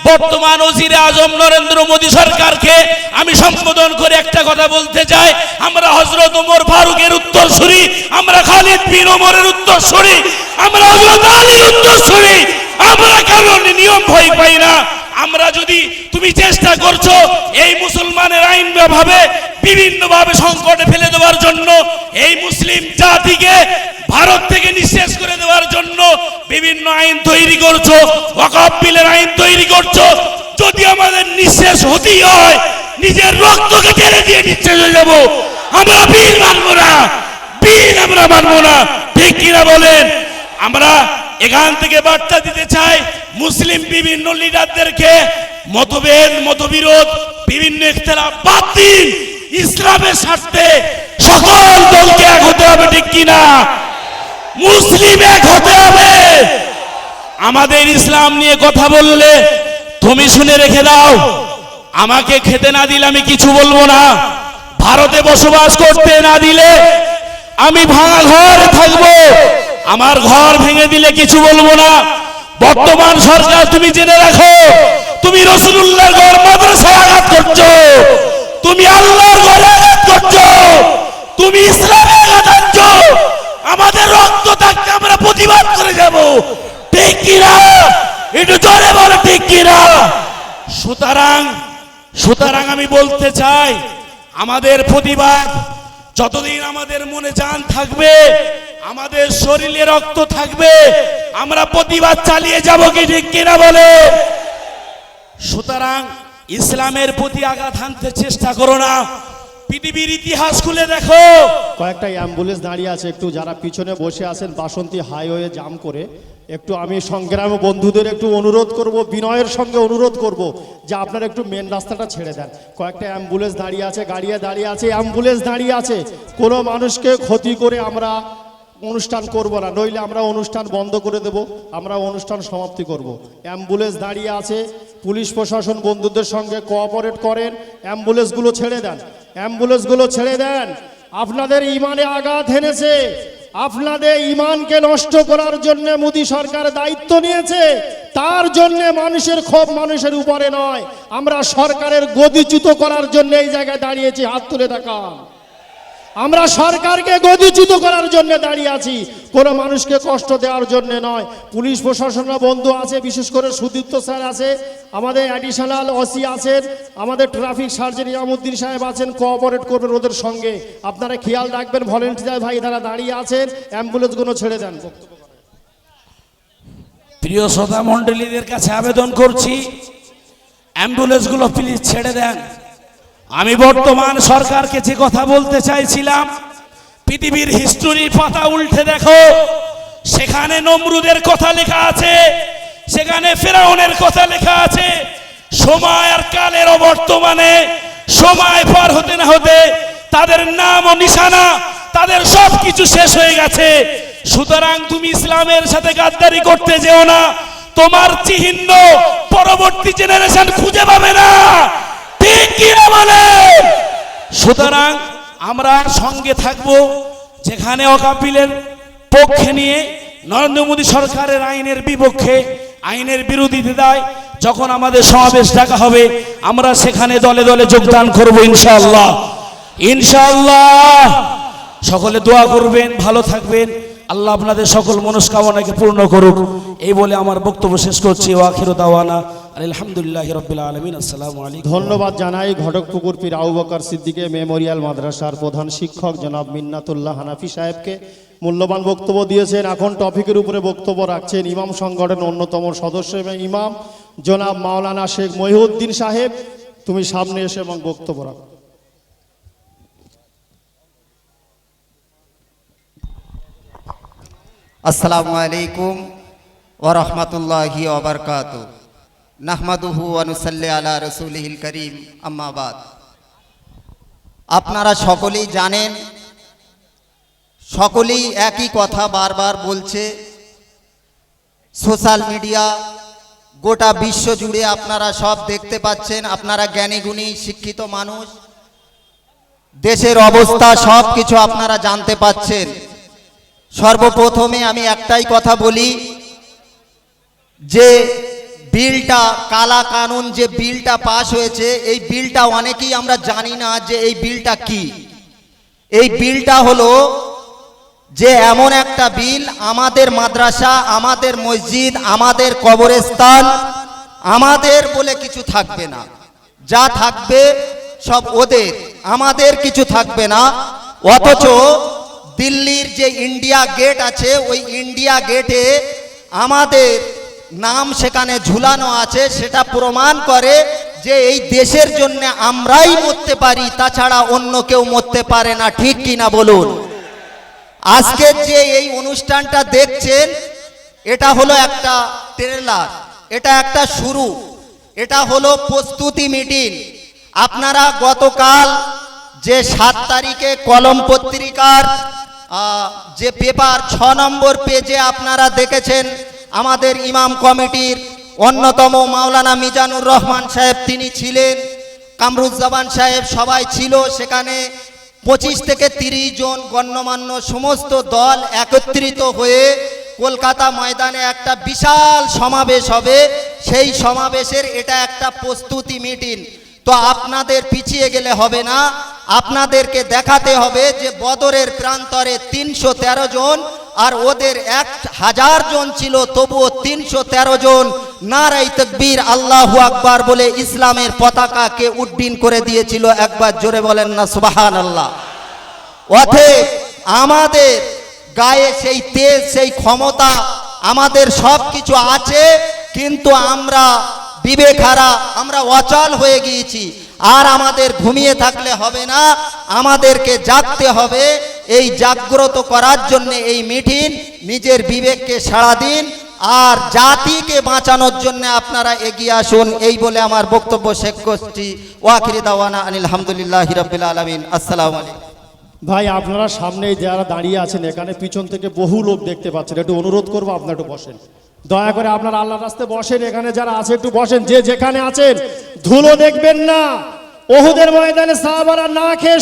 বর্তমান ওজিরে আজম নরেন্দ্র মোদী সরকারকে আমি সম্বোধন করে একটা কথা বলতে চাই, আমরা হযরত ওমর ফারুকের উত্তরসূরি, আমরা খালিদ বিন ওমরের উত্তরসূরি, আমরা হযরত আলীর উত্তরসূরি। আমরা কারণ নিয়ম ভয় পাই না। আমরা যদি তুমি চেষ্টা করছো এই মুসলমানের আইন ভাবে বিভিন্নভাবে সংকটে ফেলে দেওয়ার জন্য, এই মুসলিম জাতিকে ভারত থেকে নিঃশেষ করে দেওয়ার জন্য বিভিন্ন আইন তৈরি করছো, ওয়াকফ বিলের আইন তৈরি করছো, যদি আমাদের নিঃশেষ হতেই হয় নিজের রক্তকে ঢেলে দিয়ে নিঃশেষ হয়ে যাবো। আমরা বীর মানবো না, বীর আমরা মানবো না, ঠিক কিনা বলেন? আমরা এখান থেকে বার্তা দিতে চাই মুসলিম বিভিন্ন লিডারদেরকে, মতভেদ মতবিরোধ বিভিন্ন ইখতিলাফ বাদ দিন, ইসলামের স্বার্থে সকল দলকে এক হতে হবে, ঠিক কিনা? মুসলিম এক হতে হবে। আমাদের ইসলাম নিয়ে কথা বললে তুমি শুনে রেখে দাও, আমাকে খেতে না দিলে আমি কিছু বলবো না, ভারতে বসবাস করতে না দিলে আমি ভাঙা ঘরে থাকবো, আমার ঘর ভেঙে দিলে কিছু বলবো না। বর্তমান সরকার তুমি জেনে রাখো, তুমি রাসূলুল্লাহর ঘর মাদ্রাসায় আঘাত করছো, তুমি আল্লাহর ঘরে আঘাত করছো, তুমি ইসলামে আঘাত আনছো। আমাদের রক্ত থাকতে আমরা প্রতিবাদ করে যাব, ঠিক কিনা? একটু জোরে বলো ঠিক কিনা? সুতরাং আমি বলতে চাই, আমাদের প্রতিবাদ যতদিন আমাদের মনে জান থাকবে, আমাদের শরীরে রক্ত থাকবে, আমরা প্রতিবাদ চালিয়ে যাব, কি ঠিক কিনা বলে? সুতরাং ইসলামের প্রতি আঘাত হানতে চেষ্টা করো না। পৃথিবীর ইতিহাস খুলে দেখো, কয়েকটা অ্যাম্বুলেন্স দাঁড়িয়ে আছে, একটু যারা পিছনে বসে আছেন বাসন্তী হাইওয়ে জাম করে, একটু আমি সংগ্রামী বন্ধুদের একটু অনুরোধ করব, বিনয়ের সঙ্গে অনুরোধ করব যে আপনারা একটু মেন রাস্তাটা ছেড়ে দেন। কয়েকটা অ্যাম্বুলেন্স দাঁড়িয়ে আছে, গাড়ি দাঁড়িয়ে আছে, অ্যাম্বুলেন্স দাঁড়িয়ে আছে, কোনো মানুষকে ক্ষতি করে আমরা অনুষ্ঠান করব না, নইলে আমরা অনুষ্ঠান বন্ধ করে দেব, আমরা অনুষ্ঠান সমাপ্তি করব। অ্যাম্বুলেন্স দাঁড়িয়ে আছে, পুলিশ প্রশাসন বন্ধুদের সঙ্গে কোঅপারেট করেন, অ্যাম্বুলেন্সগুলো ছেড়ে দেন, অ্যাম্বুলেন্সগুলো ছেড়ে দেন। আপনাদের ইমানে আঘাত হেনেছে, আপনাদের ইমানকে নষ্ট করার জন্য মোদী সরকার দায়িত্ব নিয়েছে, তার জন্য মানুষের ক্ষোভ মানুষের উপরে নয়, আমরা সরকারের গদিচ্যুত করার জন্য এই জায়গায় দাঁড়িয়েছি। হাত তুলে দেখান, আমরা সরকারকে গদিচ্যুত করার জন্য দাঁড়িয়ে আছি, কোনো মানুষকে কষ্ট দেওয়ার জন্য নয়। পুলিশ প্রশাসনরা বন্ধু আছে, বিশেষ করে সুদীপ্ত স্যার আছে, আমাদের অ্যাডিশনাল ওসি আছেন, আমাদের ট্রাফিক সার্জন ইয়ামুদ্দিন সাহেব আছেন, কোঅপারেট করবেন ওদের সঙ্গে, আপনারা খেয়াল রাখবেন। ভলেন্টিয়ার ভাই তারা দাঁড়িয়ে আছেন, অ্যাম্বুলেন্সগুলো ছেড়ে দেন। প্রিয় শ্রোতা মণ্ডলীদের কাছে আবেদন করছি, অ্যাম্বুলেন্সগুলো প্লিজ ছেড়ে দেন। আমি বর্তমান সরকারকে যে কথা বলতে চাইছিলাম, পৃথিবীর হিস্টোরির পাতা উল্টে দেখো, সেখানে নমরুদের কথা লেখা আছে, সেখানে ফেরাউনের কথা লেখা আছে। সময় আর কালের অবর্তমানে সময় পার হতে না হতে তাদের নাম ও নিশানা, তাদের সবকিছু শেষ হয়ে গেছে। সুতরাং তুমি ইসলামের সাথে গাদ্দারি করতে যেও না, তোমার চিহ্ন পরবর্তী জেনারেশন খুঁজে পাবে না, ঠিক কি না বলেন? সুতরাং আমরা সঙ্গে থাকব, যেখানে ওয়াকফ বিলের পক্ষে নিয়ে নরেন্দ্র মোদী সরকারের আইনের বিপক্ষে, আইনের বিরোধিতায় যখন আমাদের সমাবেশ ডাকা হবে, আমরা সেখানে দলে দলে যোগদান করব ইনশাআল্লাহ। ইনশাআল্লাহ সকলে দোয়া করবেন, ভালো থাকবেন, আল্লাহ আপনাদের সকল মনস্কামনাকে পূর্ণ করুক, এই বলে আমার বক্তব্য শেষ করছি। ওয়াখিরু দাওয়ানা আলহামদুলিল্লাহি রাব্বিল আলামিন। আসসালামু আলাইকুম। ধন্যবাদ জানাই ঘটকপুকুর পীর আবু বকর সিদ্দিকী মেমোরিয়াল মাদ্রাসার প্রধান শিক্ষক জনাব মিন্নাতুল্লাহ হানাফি সাহেবকে, মূল্যবান বক্তব্য দিয়েছেন। এখন টপিকের উপরে বক্তব্য রাখছেন ইমাম সংগঠনের অন্যতম সদস্য এবং ইমাম জনাব মাওলানা শেখ মহিউদ্দিন সাহেব। তুমি সামনে এসে এবং বক্তব্য রাখো। আসসালামু আলাইকুম ওয়া রাহমাতুল্লাহি ওয়া বারাকাতুহু। নাহমাদুহু ওয়া নুসাল্লি আলা রাসূলিহিল কারীম, আম্মা বাদ। আপনারা সকলেই জানেন, সকলেই একই কথা বারবার বলছে, সোশ্যাল মিডিয়া গোটা বিশ্ব জুড়ে আপনারা সব দেখতে পাচ্ছেন। আপনারা জ্ঞানী গুণী শিক্ষিত মানুষ, দেশের অবস্থা সব কিছু আপনারা জানতে পাচ্ছেন। সর্বপ্রথমে আমি একটাই কথা বলি যে বিলটা কালা কানুন যে বিলটা পাশ হয়েছে, এই বিলটা অনেকেই আমরা জানি না যে এই বিলটা কি। এই বিলটা হলো যে এমন একটা বিল, আমাদের মাদ্রাসা, আমাদের মসজিদ, আমাদের কবরস্থান, আমাদের বলে কিছু থাকবে না, যা থাকবে সব ওদের, আমাদের কিছু থাকবে না। অথচ দিল্লির যে ইন্ডিয়া গেট আছে, ওই ইন্ডিয়া গেটে আমাদের নাম সেখানে ঝুলানো আছে, সেটা প্রমাণ করে যে এই দেশের জন্য আমরাই মরতে পারি, তাছাড়া অন্য কেউ মরতে পারে না। ঠিক কিনা বলুন? আজকের যে এই অনুষ্ঠানটা দেখছেন, এটা হলো একটা ট্রেলার, এটা একটা শুরু, এটা হলো প্রস্তুতি মিটিং। আপনারা গতকাল যে 7 তারিখে কলম পত্রিকার যে পেপার 6 নম্বর পেজে আপনারা দেখেছেন, আমাদের ইমাম কমিটির অন্যতম মাওলানা মিজানুর রহমান সাহেব তিনি ছিলেন, কামরুজ্জামান সাহেব সবাই ছিল সেখানে। 25 থেকে 30 জন গণ্যমান্য সমস্ত দল একত্রিত হয়ে কলকাতা ময়দানে একটা বিশাল সমাবেশ হবে। সেই সমাবেশের এটা একটা প্রস্তুতি মিটিং। তো আপনাদের পিছিয়ে গেলে হবে না, আপনাদেরকে দেখাতে হবে যে বদরের প্রান্তরে 313 জন আর ওদের 1000 জন ছিল, তবুও 313 জন নারায়ে তাকবীর আল্লাহু আকবার বলে ইসলামের পতাকাকে উড্ডীন করে দিয়েছিল। একবার জোরে বলেন না সুবহানাল্লাহ। অতএব আমাদের গায়ে সেই তেজ, সেই ক্ষমতা, আমাদের সব কিছু আছে, কিন্তু আমরা বিবেকহারা, আমরা অচল হয়ে গিয়েছি। আর আমাদের ঘুমিয়ে থাকলে হবে না, আমাদেরকে জাগতে হবে। এই জাগ্রত করার জন্য এই মিটিং, নিজের বিবেককে সাড়া দিন আর জাতিকে বাঁচানোর জন্য আপনারা এগিয়ে আসুন। এই বলে আমার বক্তব্য শেষ করছি। ওয়াখিরি দাওয়ানা আনিল হামদুলিল্লাহি রাব্বিল আলামিন। আসসালামু আলাইকুম। ভাই আপনারা সামনে যারা দাঁড়িয়ে আছেন, এখানে পিছন থেকে বহু লোক দেখতে পাচ্ছেন, একটু অনুরোধ করবো আপনারা একটু বসেন, দয়া করে আপনারা আল্লাহর রাস্তায় বসেন। এখানে যারা আছে একটু বসেন, যে যেখানে আছেন ধুলো দেখবেন না। ওহুদের ময়দানে সাহাবারা না খেয়ে